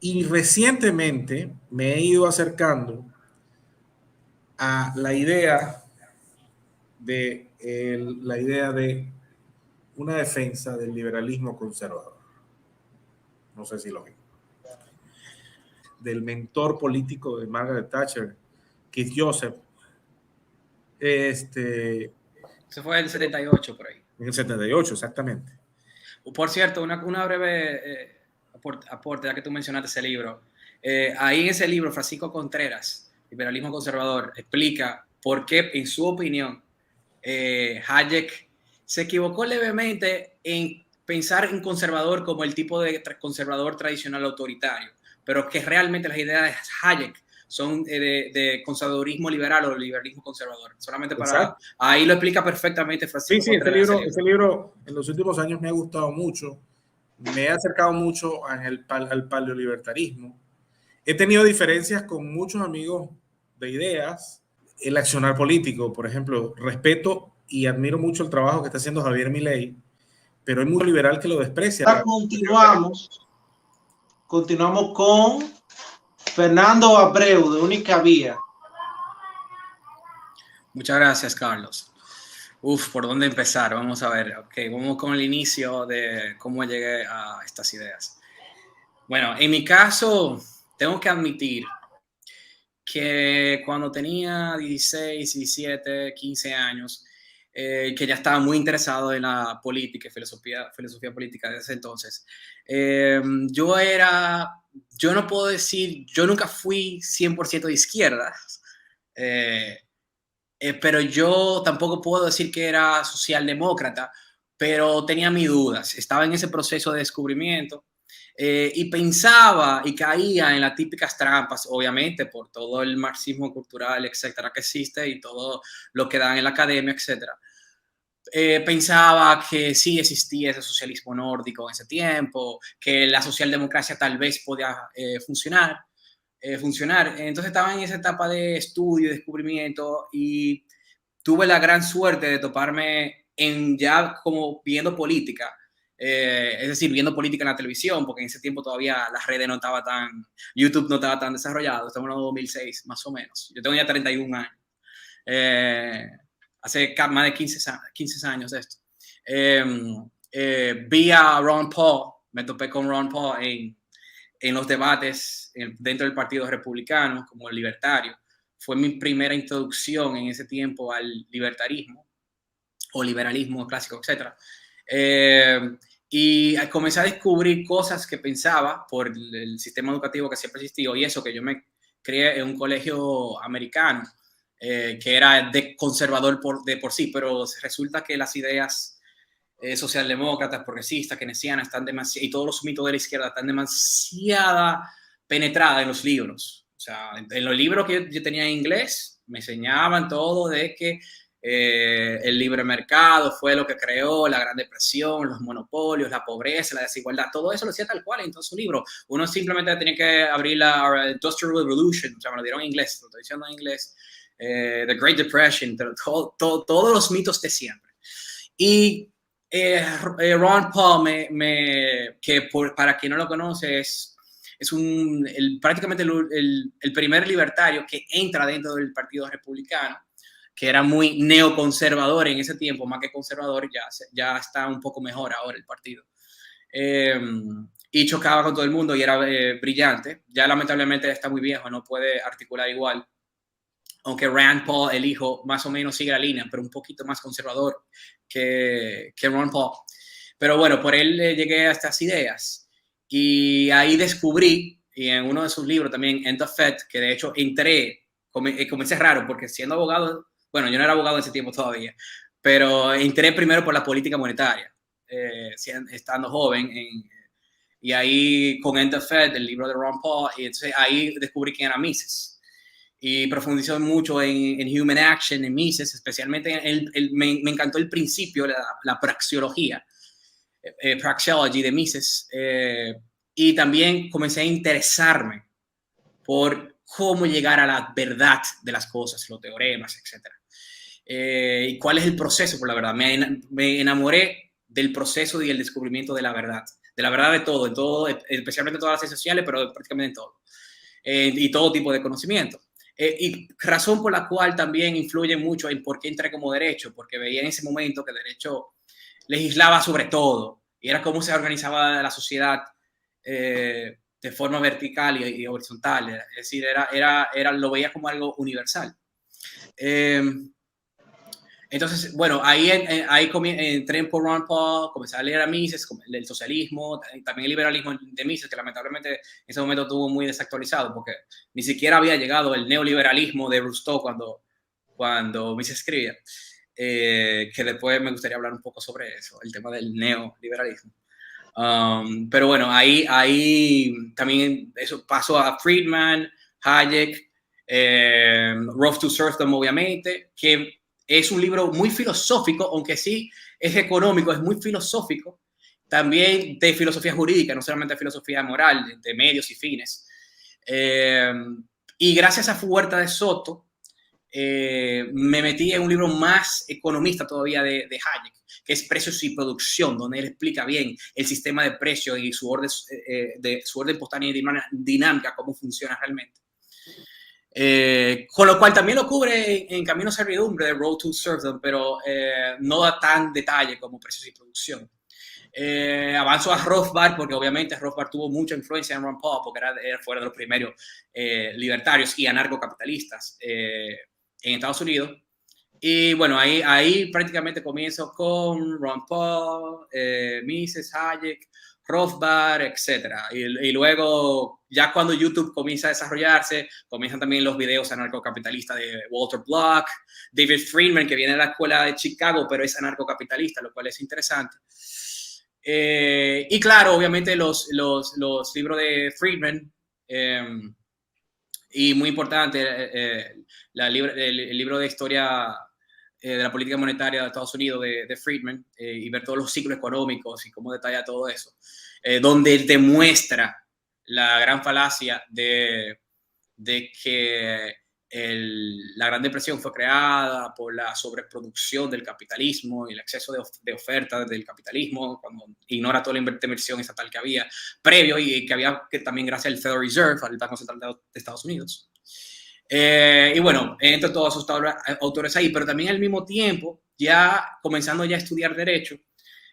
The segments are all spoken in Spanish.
Y recientemente me he ido acercando a la idea de una defensa del liberalismo conservador. No sé si lo vi. Del mentor político de Margaret Thatcher, Keith Joseph, Se fue el 78 por ahí. en el 78, exactamente. Por cierto, una breve aporte, ya que tú mencionaste ese libro. Ahí en ese libro, Francisco Contreras, Liberalismo Conservador, explica por qué, en su opinión, Hayek se equivocó levemente en pensar en conservador como el tipo de conservador tradicional autoritario, pero que realmente las ideas de Hayek son de conservadurismo liberal o liberalismo conservador. Solamente para... Exacto. Ahí lo explica perfectamente Sí, Francisco sí, Contreras ese ese libro. libro en los últimos años me ha gustado mucho. Me he acercado mucho al paleolibertarismo. He tenido diferencias con muchos amigos de ideas. El accionar político, por ejemplo, respeto y admiro mucho el trabajo que está haciendo Javier Milei, pero hay mucho liberal que lo desprecia. Continuamos con Fernando Abreu, de Única Vía. Muchas gracias, Carlos. ¿Por dónde empezar? Vamos a ver. Ok, vamos con el inicio de cómo llegué a estas ideas. Bueno, en mi caso, tengo que admitir que cuando tenía 16, 17, 15 años, que ya estaba muy interesado en la política y filosofía política desde ese entonces, yo no puedo decir, yo nunca fui 100% de izquierda, pero yo tampoco puedo decir que era socialdemócrata, pero tenía mis dudas, estaba en ese proceso de descubrimiento. Y pensaba y caía en las típicas trampas, obviamente, por todo el marxismo cultural, etcétera, que existe y todo lo que dan en la academia, etcétera. Pensaba que sí existía ese socialismo nórdico en ese tiempo, que la socialdemocracia tal vez podía funcionar. Entonces estaba en esa etapa de estudio, y descubrimiento, y tuve la gran suerte de toparme ya como viendo política, es decir, viendo política en la televisión, porque en ese tiempo todavía las redes no estaban YouTube no estaba tan desarrollado, estamos en el 2006 más o menos, yo tengo ya 31 años, hace más de 15 años de esto. Vi a Ron Paul, me topé con Ron Paul en los debates dentro del Partido Republicano como el libertario. Fue mi primera introducción en ese tiempo al libertarismo o liberalismo clásico, etc. Y comencé a descubrir cosas que pensaba por el sistema educativo que siempre existió, y eso que yo me crié en un colegio americano que era de conservador de por sí, pero resulta que las ideas socialdemócratas, progresistas, keynesianas, están demasiado, y todos los mitos de la izquierda están demasiado penetradas en los libros. O sea, en los libros que yo tenía en inglés me enseñaban todo de que el libre mercado fue lo que creó la Gran Depresión, los monopolios, la pobreza, la desigualdad, todo eso lo decía tal cual en todo su libro. Uno simplemente tenía que abrir la Industrial Revolution, o sea, me lo dieron en inglés, lo estoy diciendo en inglés, The Great Depression, todos los mitos de siempre. Y Ron Paul, para quien no lo conoce, es prácticamente el primer libertario que entra dentro del Partido Republicano, que era muy neoconservador en ese tiempo, más que conservador, ya está un poco mejor ahora el partido. Y chocaba con todo el mundo y era brillante. Ya lamentablemente está muy viejo, no puede articular igual. Aunque Rand Paul, el hijo, más o menos sigue la línea, pero un poquito más conservador que Ron Paul. Pero bueno, por él llegué a estas ideas. Y ahí descubrí, y en uno de sus libros también, End of Fed, que de hecho comencé raro, porque siendo abogado, bueno, yo no era abogado en ese tiempo todavía, pero entré primero por la política monetaria, estando joven, y ahí con End of Fed, el libro de Ron Paul, y entonces ahí descubrí quién era Mises. Y profundizó mucho en Human Action, en Mises, especialmente me encantó el principio, la praxeología, praxeology de Mises, y también comencé a interesarme por cómo llegar a la verdad de las cosas, los teoremas, etc. Y cuál es el proceso por la verdad. Me enamoré del proceso y el descubrimiento de la verdad de la verdad de todo, en todo, especialmente en todas las ciencias sociales, pero prácticamente en todo, y todo tipo de conocimiento. Y razón por la cual también influye mucho en por qué entré como derecho, porque veía en ese momento que derecho legislaba sobre todo, y era cómo se organizaba la sociedad de forma vertical y horizontal, es decir, lo veía como algo universal. Entonces, bueno, ahí entré por Ron Paul, comencé a leer a Mises, el socialismo, también el liberalismo de Mises, que lamentablemente en ese momento estuvo muy desactualizado, porque ni siquiera había llegado el neoliberalismo de Rousseau cuando Mises escribía, que después me gustaría hablar un poco sobre eso, el tema del neoliberalismo. Pero bueno, ahí también eso pasó a Friedman, Hayek, Road to Serfdom, obviamente, que es un libro muy filosófico, aunque sí es económico, es muy filosófico, también de filosofía jurídica, no solamente de filosofía moral, de medios y fines. Y gracias a Huerta de Soto, me metí en un libro más economista todavía de Hayek, que es Precios y Producción, donde él explica bien el sistema de precios y su orden espontánea y dinámica, cómo funciona realmente. Con lo cual también lo cubre en Camino a Servidumbre de Road to Serfdom, pero no da tan detalle como Precios y Producción. Avanzo a Rothbard, porque obviamente Rothbard tuvo mucha influencia en Ron Paul, porque era fuera de los primeros libertarios y anarcocapitalistas en Estados Unidos. Y bueno, ahí prácticamente comienzo con Ron Paul, Mises, Hayek, Rothbard, etc. Y luego, ya cuando YouTube comienza a desarrollarse, comienzan también los videos anarcocapitalistas de Walter Block, David Friedman, que viene de la escuela de Chicago, pero es anarcocapitalista, lo cual es interesante. Y claro, obviamente los libros de Friedman, y muy importante, el libro de historia de la política monetaria de Estados Unidos de Friedman, y ver todos los ciclos económicos y cómo detalla todo eso, donde él demuestra la gran falacia de que la Gran Depresión fue creada por la sobreproducción del capitalismo y el exceso de oferta del capitalismo, cuando ignora toda la inversión estatal que había previo y que había que también gracias al Federal Reserve, al Banco Central de Estados Unidos. Y bueno, entre todos esos autores ahí, pero también al mismo tiempo, ya comenzando ya a estudiar Derecho,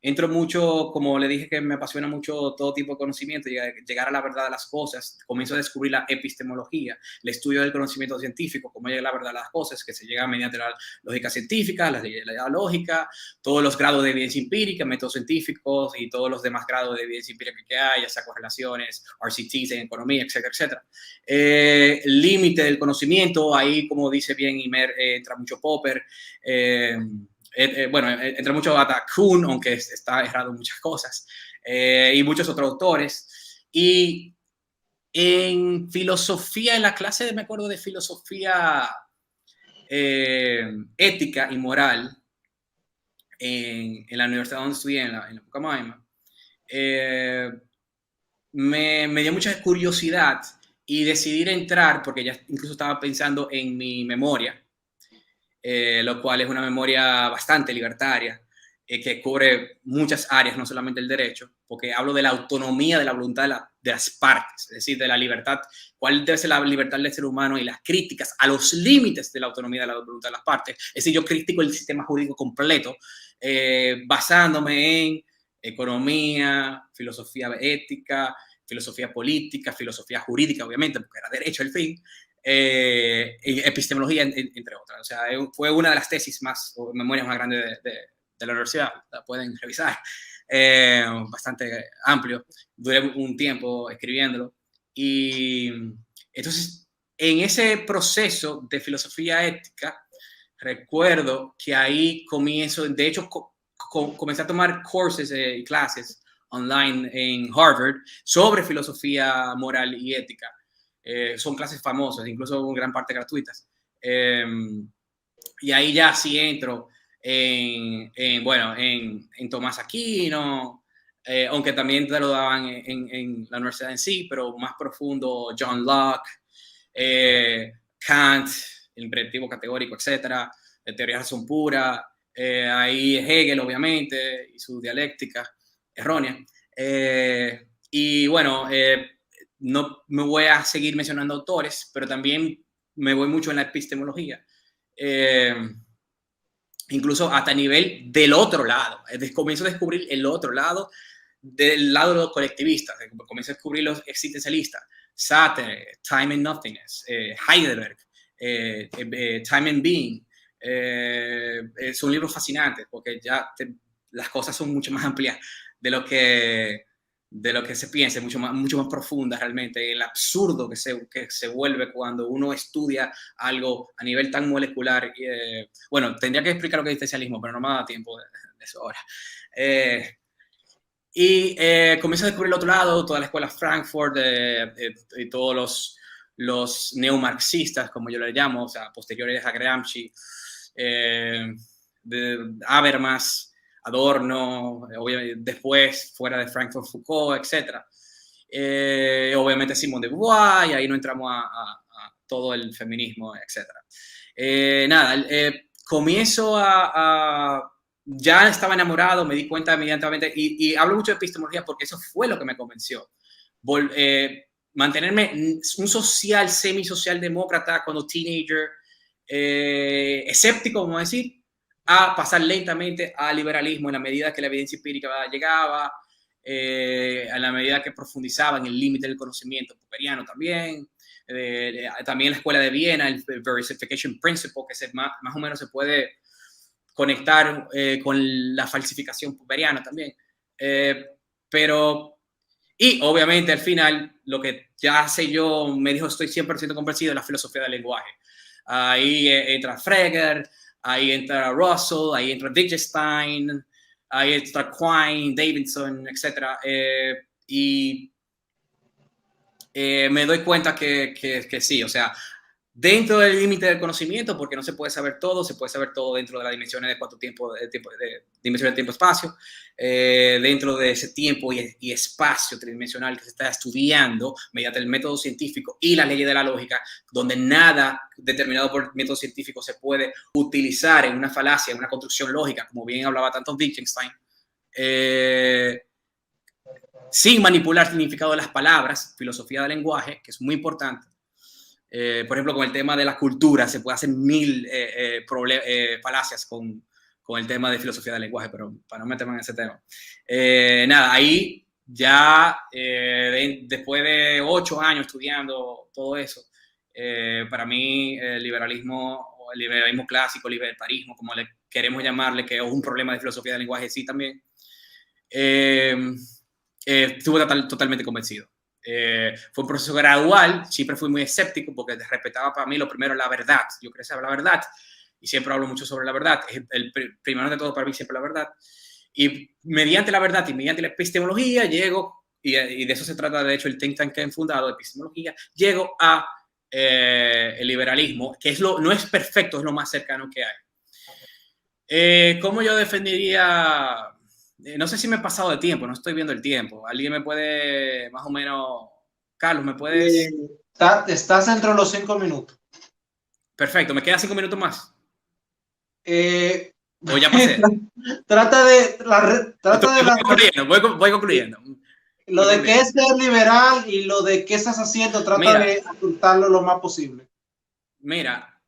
entro mucho, como le dije, que me apasiona mucho todo tipo de conocimiento, llegar a la verdad de las cosas. Comienzo a descubrir la epistemología, el estudio del conocimiento científico, cómo llega a la verdad de las cosas, que se llega mediante la lógica científica, la lógica, todos los grados de evidencia empírica, métodos científicos y todos los demás grados de evidencia empírica que hay, ya sea correlaciones, RCTs en economía, etcétera, etcétera. El límite del conocimiento, ahí, como dice bien Imer, entra mucho Popper, bueno, entra mucho hasta Kuhn, aunque está errado en muchas cosas, y muchos otros autores. Y en filosofía, en la clase, me acuerdo de filosofía ética y moral, en la universidad donde estudié, en la Pucamaima, me dio mucha curiosidad y decidí entrar, porque ya incluso estaba pensando en mi memoria, lo cual es una memoria bastante libertaria, que cubre muchas áreas, no solamente el derecho, porque hablo de la autonomía de la voluntad de las partes, es decir, de la libertad, cuál debe ser la libertad del ser humano y las críticas a los límites de la autonomía de la voluntad de las partes. Es decir, yo critico el sistema jurídico completo, basándome en economía, filosofía ética, filosofía política, filosofía jurídica, obviamente, porque era derecho el fin, epistemología, entre otras. O sea, fue una de las tesis o memorias más grandes de la universidad. La pueden revisar. Bastante amplio. Duré un tiempo escribiéndolo. Y entonces, en ese proceso de filosofía ética, recuerdo que ahí comienzo, de hecho, comencé a tomar cursos y clases online en Harvard sobre filosofía moral y ética. Son clases famosas, incluso en gran parte gratuitas. Y ahí ya sí entro en Tomás Aquino, aunque también te lo daban en la universidad en sí, pero más profundo, John Locke, Kant, el imperativo categórico, etcétera, teoría de razón pura, ahí Hegel, obviamente, y su dialéctica errónea. Y bueno, no me voy a seguir mencionando autores, pero también me voy mucho en la epistemología. Incluso hasta a nivel del otro lado. Comienzo a descubrir el otro lado, del lado de los colectivistas. Comienzo a descubrir los existencialistas. Sartre, Time and Nothingness, Heidelberg, Time and Being. Son libros fascinantes porque ya las cosas son mucho más amplias de lo que se piensa, mucho más profundas realmente. El absurdo que se vuelve cuando uno estudia algo a nivel tan molecular. Bueno, tendría que explicar lo que es existencialismo, pero no me da tiempo de eso ahora. Comienzo a descubrir el otro lado, toda la escuela Frankfurt y todos los neomarxistas, como yo le llamo, o sea, posteriores a Gramsci, de Habermas, Adorno, obviamente, después fuera de Frankfurt, Foucault, etc. Obviamente Simone de Beauvoir, y ahí no entramos a todo el feminismo, etc. Comienzo ya estaba enamorado, me di cuenta inmediatamente, y hablo mucho de epistemología porque eso fue lo que me convenció. Mantenerme un semisocial demócrata cuando teenager, escéptico, vamos a decir, a pasar lentamente al liberalismo en la medida que la evidencia empírica llegaba, a la medida que profundizaba en el límite del conocimiento popperiano también. También la escuela de Viena, el Verification Principle, que más o menos se puede conectar con la falsificación popperiana también. Y obviamente al final, lo que ya sé yo, me dijo, estoy 100% convencido en la filosofía del lenguaje. Ahí entra Frege, ahí entra Russell, ahí entra Wittgenstein, ahí entra Quine, Davidson, etc. Me doy cuenta que sí, o sea, dentro del límite del conocimiento, porque no se puede saber todo, se puede saber todo dentro de las dimensiones de dimensiones de tiempo-espacio, dentro de ese tiempo y espacio tridimensional que se está estudiando mediante el método científico y la ley de la lógica, donde nada determinado por el método científico se puede utilizar en una falacia, en una construcción lógica, como bien hablaba tanto Wittgenstein, sin manipular el significado de las palabras, filosofía del lenguaje, que es muy importante. Por ejemplo, con el tema de la cultura, se puede hacer mil falacias con el tema de filosofía del lenguaje, pero para no meterme en ese tema. Ahí ya, después de 8 años estudiando todo eso, para mí el liberalismo clásico, libertarismo, como le queremos llamarle, que es un problema de filosofía del lenguaje, sí también, estuve totalmente convencido. Fue un proceso gradual, siempre fui muy escéptico porque respetaba para mí lo primero la verdad. Yo quería saber la verdad y siempre hablo mucho sobre la verdad. El primero de todo para mí siempre la verdad. Y mediante la verdad y mediante la epistemología llego, y de eso se trata de hecho el think tank que he fundado, de epistemología, llego a el liberalismo, que no es perfecto, es lo más cercano que hay. ¿Cómo yo defendería? No sé si me he pasado de tiempo, no estoy viendo el tiempo. ¿Alguien me puede, más o menos, Carlos, me puedes? Estás entre los 5 minutos. Perfecto, ¿me quedan 5 minutos más? ¿O ya pasé? Voy concluyendo. Lo de qué es ser liberal y lo de qué estás haciendo, trata de ocultarlo lo más posible. Mira,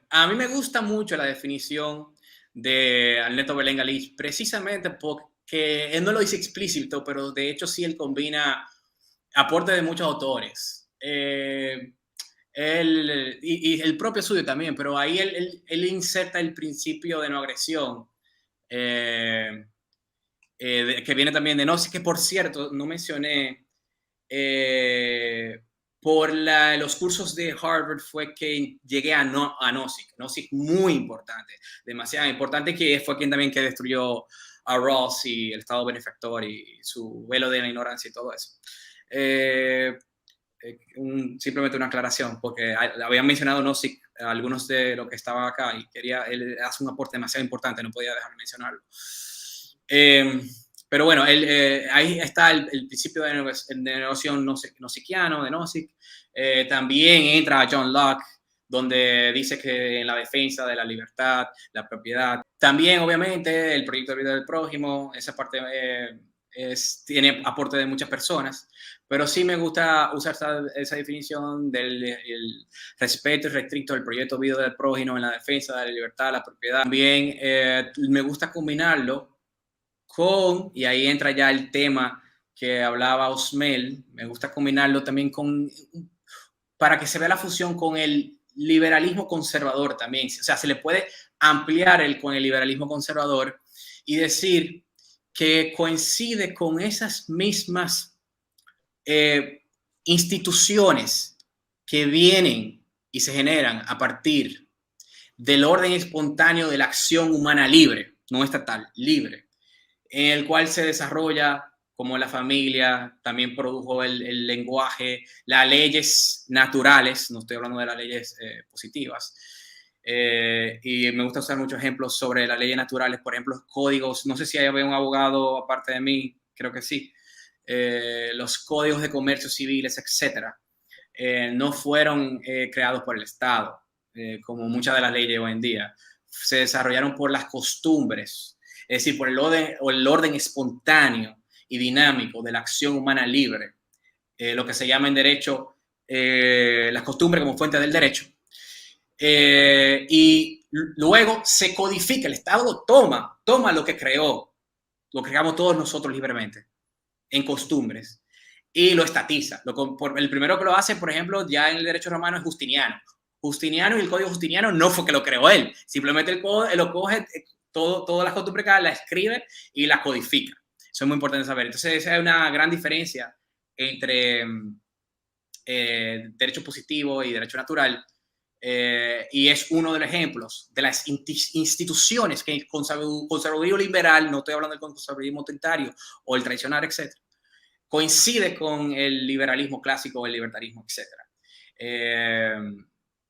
a mí me gusta mucho la definición de Alberto Belengalich, precisamente porque él no lo dice explícito, pero de hecho sí él combina aporte de muchos autores. Y el propio suyo también, pero ahí él inserta el principio de no agresión, que viene también de Nozick, que por cierto, no mencioné, por los cursos de Harvard fue que llegué a Nozick. Nozick muy importante, demasiado importante, que fue quien también que destruyó a Rawls y el Estado benefactor y su velo de la ignorancia y todo eso. Simplemente una aclaración, porque habían mencionado Nozick algunos de los que estaban acá y él hace un aporte demasiado importante, no podía dejar de mencionarlo. Pero bueno, ahí está el principio de noción nozickiano de Nozick. También entra John Locke, donde dice que en la defensa de la libertad, la propiedad. También, obviamente, el proyecto de vida del prójimo, esa parte tiene aporte de muchas personas, pero sí me gusta usar esa definición del el respeto irrestricto del proyecto vida del prójimo en la defensa de la libertad, la propiedad. También me gusta combinarlo con, y ahí entra ya el tema que hablaba Osmel, me gusta combinarlo también para que se vea la fusión con el liberalismo conservador también. O sea, se le puede ampliar con el liberalismo conservador y decir que coincide con esas mismas instituciones que vienen y se generan a partir del orden espontáneo de la acción humana libre, no estatal, libre, en el cual se desarrolla como la familia, también produjo el lenguaje, las leyes naturales, no estoy hablando de las leyes positivas, y me gusta usar muchos ejemplos sobre las leyes naturales, por ejemplo, los códigos, no sé si había un abogado aparte de mí, creo que sí, los códigos de comercio civiles, etcétera, no fueron creados por el Estado, como muchas de las leyes hoy en día, se desarrollaron por las costumbres, es decir, por el orden espontáneo y dinámico de la acción humana libre, lo que se llama en derecho las costumbres como fuente del derecho. Y luego se codifica, el Estado toma lo que creó, lo creamos todos nosotros libremente, en costumbres, y lo estatiza. El primero que lo hace, por ejemplo, ya en el derecho romano es Justiniano. Justiniano y el Código Justiniano no fue que lo creó él, simplemente lo coge, todas las costumbres la escribe y la codifica. Eso es muy importante saber. Entonces, esa es una gran diferencia entre derecho positivo y derecho natural. Y es uno de los ejemplos de las instituciones que el conservadurismo liberal, no estoy hablando del conservadurismo autoritario o el tradicional, etcétera, coincide con el liberalismo clásico o el libertarismo, etcétera.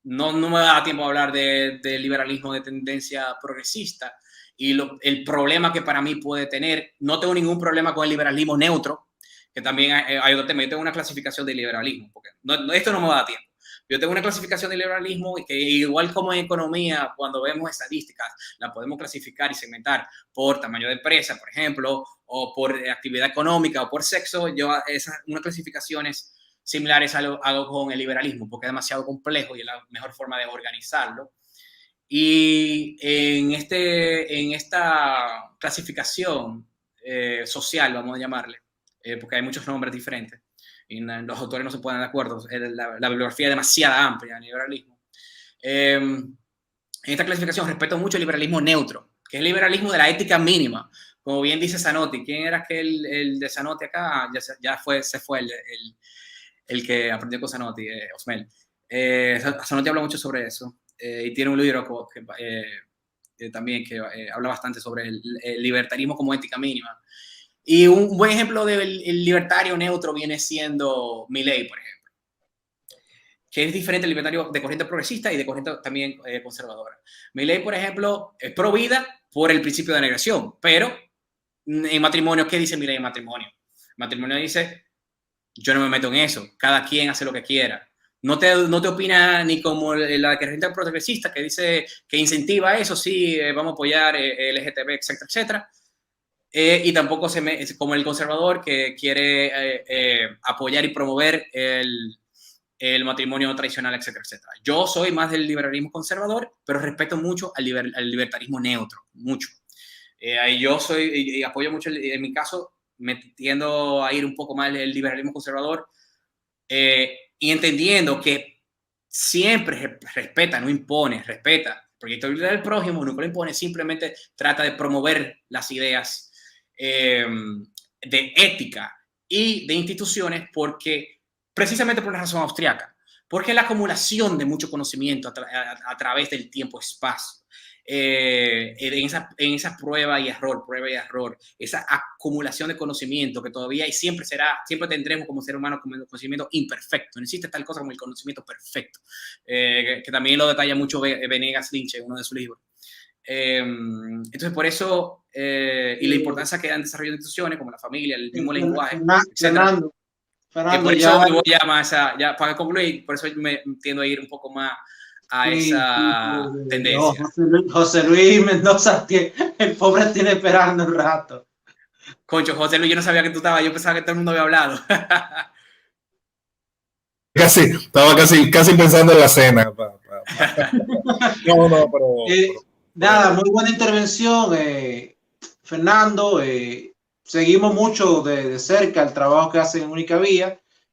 No me da tiempo a hablar de liberalismo de tendencia progresista y el problema que para mí puede tener. No tengo ningún problema con el liberalismo neutro, que también hay otro tema. Yo tengo una clasificación de liberalismo, porque esto no me da tiempo. Yo tengo una clasificación de liberalismo que igual como en economía, cuando vemos estadísticas, la podemos clasificar y segmentar por tamaño de empresa, por ejemplo, o por actividad económica o por sexo. Unas clasificaciones similares hago con el liberalismo, porque es demasiado complejo y es la mejor forma de organizarlo. Y en esta clasificación social, vamos a llamarle, porque hay muchos nombres diferentes, y los autores no se ponen de acuerdo, la bibliografía es demasiado amplia en el liberalismo. En esta clasificación respeto mucho el liberalismo neutro, que es el liberalismo de la ética mínima, como bien dice Zanotti. ¿Quién era el de Zanotti acá? Se fue el que aprendió con Zanotti, Osmel. Zanotti habla mucho sobre eso, y tiene un libro también que habla bastante sobre el libertarismo como ética mínima. Y un buen ejemplo del libertario neutro viene siendo Milei, por ejemplo, que es diferente el libertario de corriente progresista y de corriente también conservadora. Milei, por ejemplo, es pro vida por el principio de negación, pero en matrimonio, ¿qué dice Milei en matrimonio? Matrimonio dice, yo no me meto en eso, cada quien hace lo que quiera. No te opina ni como la corriente progresista que dice que incentiva eso, sí, vamos a apoyar LGTB, etcétera, etcétera. Y tampoco como el conservador que quiere apoyar y promover el matrimonio tradicional, etcétera, etcétera. Yo soy más del liberalismo conservador, pero respeto mucho al libertarismo neutro, mucho. Yo soy y apoyo mucho, en mi caso, me tiendo a ir un poco más el liberalismo conservador, y entendiendo que siempre respeta, no impone, respeta. El proyecto de vida del prójimo nunca lo impone, simplemente trata de promover las ideas de ética y de instituciones, porque precisamente por una razón austriaca, porque la acumulación de mucho conocimiento a través del tiempo-espacio, en esa prueba y error, esa acumulación de conocimiento que todavía y siempre tendremos como ser humano como conocimiento imperfecto. No existe tal cosa como el conocimiento perfecto, que también lo detalla mucho Venegas Lynch en uno de sus libros. Entonces, por eso, y la importancia que dan desarrollo de instituciones como la familia, el mismo lenguaje, etc. Por eso me voy a más ya para concluir, por eso me tiendo a ir un poco más a esa tendencia. José Luis Mendoza, el pobre tiene esperando un rato. Concho, José Luis, yo no sabía que tú estabas, yo pensaba que todo el mundo había hablado. Estaba casi pensando en la cena. No, pero... Nada, muy buena intervención, Fernando. Seguimos mucho de cerca el trabajo que hacen en Única Vía